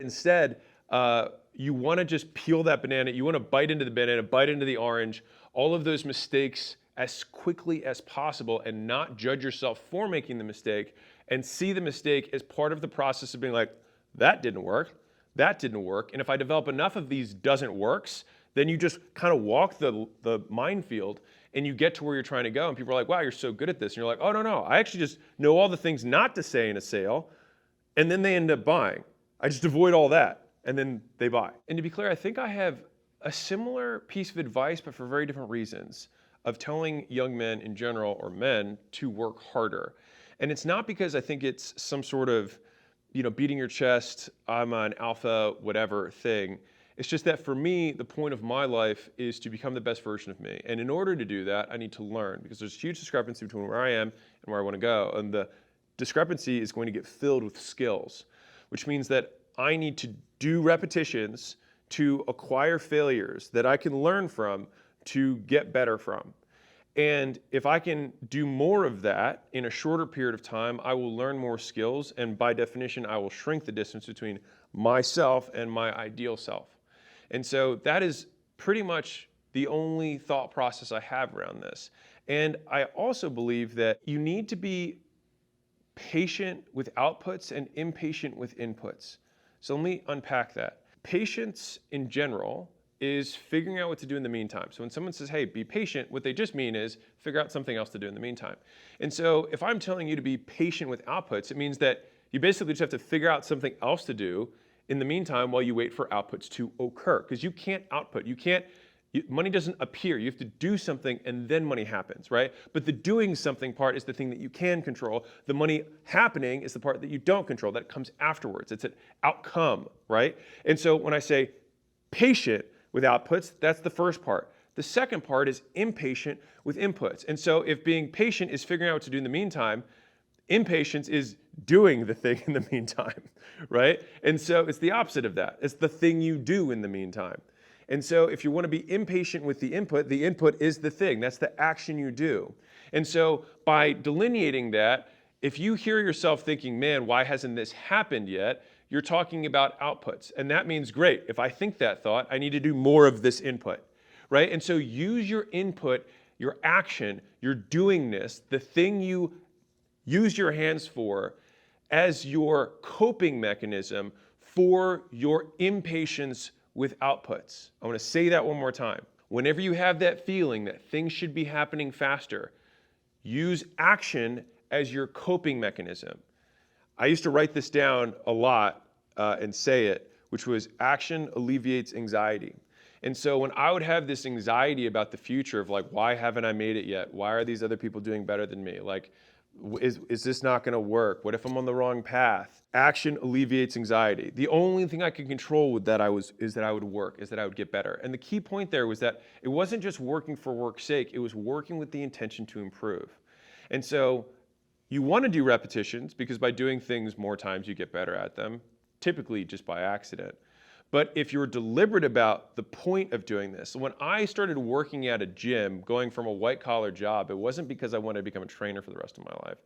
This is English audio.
instead, you want to just peel that banana. You want to bite into the banana, bite into the orange, all of those mistakes as quickly as possible and not judge yourself for making the mistake and see the mistake as part of the process of being like, that didn't work, that didn't work. And if I develop enough of these doesn't works, then you just kind of walk the minefield and you get to where you're trying to go. And people are like, wow, you're so good at this. And you're like, oh, no, I actually just know all the things not to say in a sale. And then they end up buying. I just avoid all that. And then they buy. And to be clear, I think I have a similar piece of advice, but for very different reasons, of telling young men in general, or men, to work harder. And it's not because I think it's some sort of, beating your chest, I'm an alpha, whatever thing. It's just that for me, the point of my life is to become the best version of me. And in order to do that, I need to learn, because there's a huge discrepancy between where I am and where I want to go. And the discrepancy is going to get filled with skills, which means that I need to do repetitions to acquire failures that I can learn from to get better from. And if I can do more of that in a shorter period of time, I will learn more skills. And by definition, I will shrink the distance between myself and my ideal self. And so that is pretty much the only thought process I have around this. And I also believe that you need to be patient with outputs and impatient with inputs. So let me unpack that. Patience in general is figuring out what to do in the meantime. So when someone says, hey, be patient, what they just mean is figure out something else to do in the meantime. And so if I'm telling you to be patient with outputs, it means that you basically just have to figure out something else to do in the meantime while you wait for outputs to occur. Because you can't output, money doesn't appear. You have to do something and then money happens, right? But the doing something part is the thing that you can control. The money happening is the part that you don't control, that comes afterwards. It's an outcome, right? And so when I say patient with outputs, that's the first part. The second part is impatient with inputs. And so if being patient is figuring out what to do in the meantime, impatience is doing the thing in the meantime, right? And so it's the opposite of that. It's the thing you do in the meantime. And so if you want to be impatient with the input is the thing. That's the action you do. And so by delineating that, if you hear yourself thinking, man, why hasn't this happened yet? You're talking about outputs. And that means, great, if I think that thought, I need to do more of this input, right? And so use your input, your action, your doingness, the thing you use your hands for, as your coping mechanism for your impatience with outputs. I want to say that one more time. Whenever you have that feeling that things should be happening faster, use action as your coping mechanism. I used to write this down a lot and say it, which was action alleviates anxiety. And so when I would have this anxiety about the future of like, why haven't I made it yet? Why are these other people doing better than me? Like, is this not going to work? What if I'm on the wrong path? Action alleviates anxiety. The only thing I could control with that is that I would work, is that I would get better. And the key point there was that it wasn't just working for work's sake, it was working with the intention to improve. And so you want to do repetitions because by doing things more times you get better at them, typically just by accident. But if you're deliberate about the point of doing this, when I started working at a gym, going from a white-collar job, it wasn't because I wanted to become a trainer for the rest of my life.